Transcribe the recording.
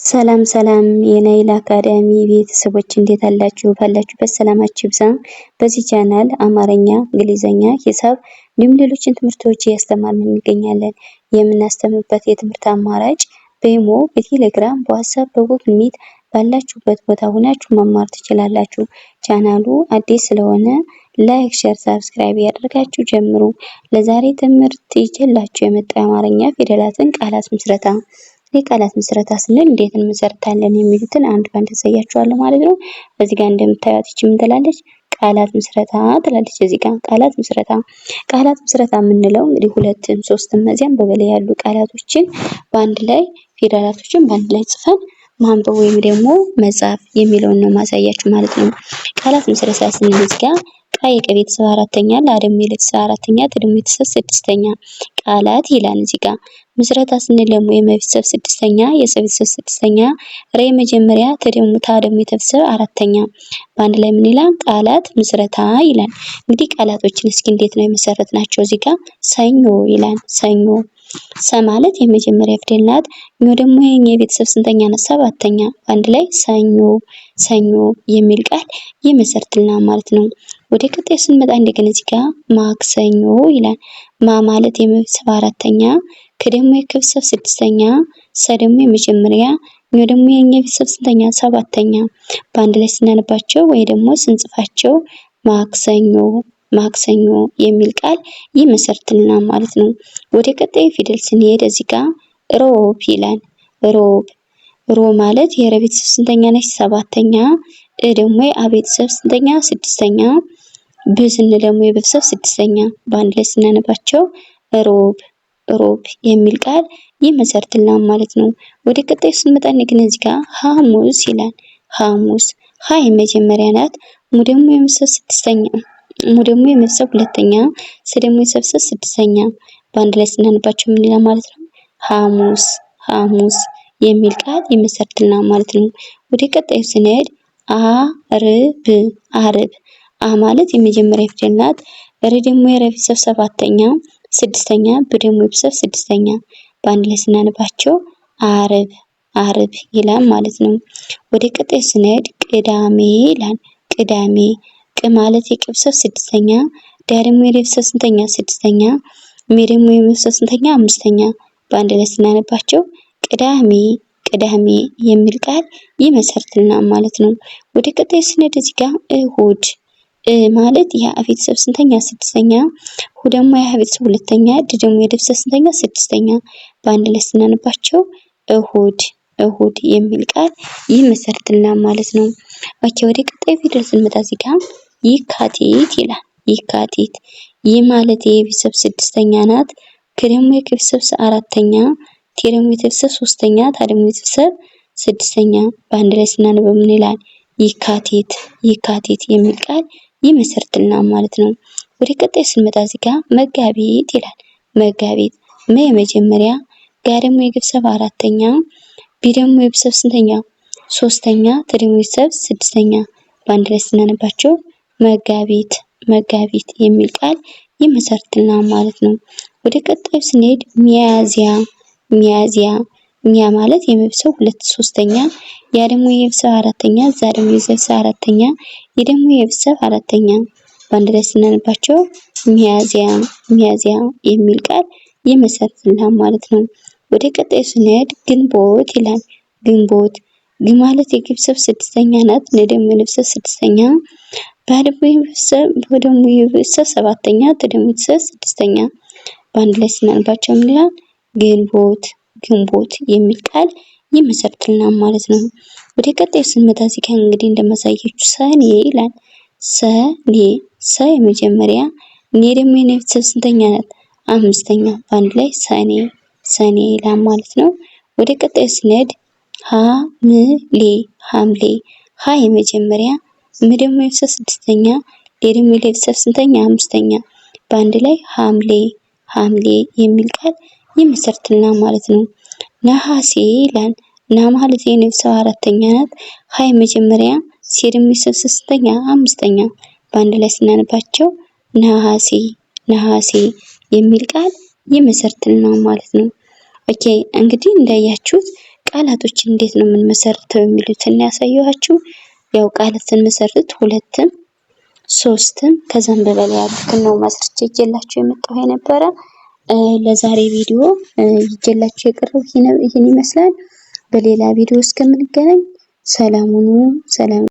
ሰላም ሰላም የናይል አካዳሚ ቤተሰቦች እንዴት አላችሁ? ባላችሁበት ሰላማችሁ ይብዛ። በዚህ ቻናል አማርኛ፣ እንግሊዘኛ፣ ሂሳብ እንዲሁም ሌሎችን ትምህርቶች እያስተማርን እንገኛለን። የምናስተምርበት የትምህርት አማራጭ በኢሞ፣ በቴሌግራም፣ በዋትስአፕ፣ በጉግል ሚት ባላችሁበት ቦታ ሆናችሁ መማር ትችላላችሁ። ቻናሉ አዲስ ስለሆነ ላይክ፣ ሼር፣ ሰብስክራይብ ያደርጋችሁ ጀምሩ። ለዛሬ ትምህርት ይዤላችሁ የመጣ የአማርኛ ፊደላትን ቃላት ምስረታ የቃላት ምስረታ ስንል እንዴት እንመሰርታለን የሚሉትን አንድ ባንድ አሳያችኋለሁ ማለት ነው። እዚህ ጋር እንደምታዩት እቺ ምን ትላለች? ቃላት ምስረታ ትላለች። እዚህ ጋር ቃላት ምስረታ የምንለው እንግዲህ ሁለትም ሶስትም እዚያም በበላይ ያሉ ቃላቶችን በአንድ ላይ ፊደላቶችን በአንድ ላይ ጽፈን ማንበብ ወይም ደግሞ መጻፍ የሚለውን ነው ማሳያችሁ ማለት ነው። ቃላት ምስረታ ስንል እዚህ ጋር ቃ የቀ ቤተሰብ አራተኛ፣ ላ ደግሞ የለቤተሰብ አራተኛ፣ ት ደግሞ የቤተሰብ ስድስተኛ ቃላት ይላል። እዚህ ጋር ምስረታ ስንል ደግሞ የመቤተሰብ ስድስተኛ፣ የሰ ቤተሰብ ስድስተኛ፣ ረ የመጀመሪያ፣ ታ ደግሞ የቤተሰብ አራተኛ በአንድ ላይ ምን ይላል? ቃላት ምስረታ ይላል። እንግዲህ ቃላቶችን እስኪ እንዴት ነው የመሰረትናቸው? እዚህ ጋር ሰኞ ይላል። ሰኞ ሰ ማለት የመጀመሪያ ፊደል ናት። ኞ ደግሞ የቤተሰብ ስንተኛ ናት? ሰባተኛ። በአንድ ላይ ሰኞ ሰኞ የሚል ቃል ይመሰርትልናል ማለት ነው። ወደ ቀጣይ ስንመጣ እንደገና እዚህ ጋር ማክሰኞ ይላል። ማ ማለት የመቤተሰብ አራተኛ፣ ከ ደግሞ የከቤተሰብ ስድስተኛ፣ ሰ ደግሞ የመጀመሪያ፣ ኞ ደግሞ የቤተሰብ ስንተኛ? ሰባተኛ። በአንድ ላይ ስናነባቸው ወይ ደግሞ ስንጽፋቸው ማክሰኞ ማክሰኞ የሚል ቃል ይመሰርትልናል ማለት ነው። ወደ ቀጣይ ፊደል ስንሄድ እዚህ ጋር ሮብ ይላል። ሮብ ሮ ማለት የረ ቤተሰብ ስንተኛ ነች? ሰባተኛ። ደግሞ የአ ቤተሰብ ስንተኛ? ስድስተኛ። ብ ስንል ደግሞ የቤተሰብ ስድስተኛ። በአንድ ላይ ስናነባቸው ሮብ ሮብ የሚል ቃል ይመሰርትልናል ማለት ነው። ወደ ቀጣይ ስንመጣ ግን እዚህ ጋር ሐሙስ ይላል። ሐሙስ ሀ የመጀመሪያ ናት። ሙ ደግሞ የቤተሰብ ስድስተኛ፣ ሙ ደግሞ የቤተሰብ ሁለተኛ፣ ስ ደግሞ የቤተሰብ ስድስተኛ። በአንድ ላይ ስናነባቸው ምን ይላል ማለት ነው? ሐሙስ ሐሙስ የሚል ቃል ይመሰርትልናል ማለት ነው። ወደ ቀጣዩ ስንሄድ አርብ አርብ አ ማለት የመጀመሪያ ፊደል ናት። ር ደግሞ የረ ቤተሰብ ሰባተኛ፣ ስድስተኛ፣ ብ ደግሞ የቤተሰብ ስድስተኛ። በአንድ ላይ ስናነባቸው አርብ አርብ ይላል ማለት ነው። ወደ ቀጣይ ስንሄድ ቅዳሜ ይላል። ቅዳሜ ቅ ማለት የቤተሰብ ስድስተኛ፣ ዳ ደግሞ የቤተሰብ ስንተኛ? ስድስተኛ፣ ሜ ደግሞ የቤተሰብ ስንተኛ? አምስተኛ። በአንድ ላይ ስናነባቸው ቅዳሜ ቅዳሜ የሚል ቃል ይመሰርትልናል ማለት ነው። ወደ ቀጣይ ስንሄድ እዚህ ጋር እሁድ ማለት የአ ቤተሰብ ስንተኛ? ስድስተኛ፣ ሁ ደግሞ የሀ ቤተሰብ ሁለተኛ፣ ድ ደግሞ የቤተሰብ ስንተኛ? ስድስተኛ። በአንድ ላይ ስናነባቸው እሁድ እሁድ የሚል ቃል ይመሰርትልናል ማለት ነው። ኦኬ ወደ ቀጣይ ፊደል ስንመጣ እዚህ ጋር የካቲት ይላል። የካቲት ይህ ማለት የቤተሰብ ስድስተኛ ናት። ከ ደግሞ የቤተሰብ አራተኛ፣ ቴ ደግሞ የቤተሰብ ሶስተኛ፣ ታ ደግሞ የቤተሰብ ስድስተኛ። በአንድ ላይ ስናነበው ምን ይላል? የካቲት የካቲት የሚል ቃል ይመሰርትልናል ማለት ነው። ወደ ቀጣይ ስንመጣ እዚህ ጋር መጋቢት ይላል። መጋቢት መ የመጀመሪያ፣ ጋ ደግሞ የቤተሰብ አራተኛ፣ ቢ ደግሞ የቤተሰብ ስንተኛ? ሶስተኛ፣ ተ ደግሞ የቤተሰብ ስድስተኛ። በአንድ ላይ ስናነባቸው መጋቢት መጋቢት የሚል ቃል ይመሰርትልናል ማለት ነው። ወደ ቀጣዩ ስንሄድ ሚያዚያ ሚያዚያ ሚያ ማለት የመቤተሰብ ሁለት ሶስተኛ፣ ያ ደግሞ የቤተሰብ አራተኛ፣ ዛ ደግሞ የቤተሰብ አራተኛ፣ ይ ደግሞ የቤተሰብ አራተኛ። በአንድ ላይ ስናነባቸው ሚያዚያ ሚያዚያ የሚል ቃል ይመሰርትልናል ማለት ነው። ወደ ቀጣይ ስንሄድ ግንቦት ይላል። ግንቦት ግ ማለት የቤተሰብ ስድስተኛ ናት። ነ ደግሞ የቤተሰብ ስድስተኛ፣ ባ ደግሞ የቤተሰብ ሰባተኛ፣ ት ደግሞ የቤተሰብ ስድስተኛ። በአንድ ላይ ስናነባቸው ምን ይላል? ግንቦት ግንቦት የሚል ቃል ይመሰርትልናል ማለት ነው። ወደ ቀጣይ ስንመጣ እዚህ ጋር እንግዲህ እንደማሳያችሁ ሰኔ ይላል። ሰኔ ሰ የመጀመሪያ፣ ኔ ደግሞ የቤተሰብ ስንተኛ ናት? አምስተኛ። በአንድ ላይ ሰኔ ሰኔ ይላል ማለት ነው። ወደ ቀጣይ ስንሄድ ሐምሌ ሐምሌ ሀ የመጀመሪያ፣ ም ደግሞ የቤተሰብ ስድስተኛ፣ ሌ ደግሞ የቤተሰብ ስንተኛ? አምስተኛ። በአንድ ላይ ሐምሌ ሐምሌ የሚል ቃል ይመሰርትልናል ማለት ነው። ነሐሴ ይላል። ና ማለት የቤተሰብ አራተኛ ናት። ሀ የመጀመሪያ፣ ሴ ደግሞ የቤተሰብ ስንተኛ? አምስተኛ። በአንድ ላይ ስናነባቸው ነሐሴ ነሐሴ የሚል ቃል ይመሰርትልናል ማለት ነው። ኦኬ እንግዲህ እንዳያችሁት ቃላቶችን እንዴት ነው የምንመሰርተው የሚሉትን ያሳየኋችሁ። ያው ቃላት ስንመሰርት 2ም 3ም ከዛም በላይ ያሉትን ነው መስርቼ ይዤላችሁ የመጣሁ የነበረ። ለዛሬ ቪዲዮ ይዤላችሁ የቀረበው ይሄን ይመስላል። በሌላ ቪዲዮ እስከምንገናኝ ሰላም ሁኑ። ሰላም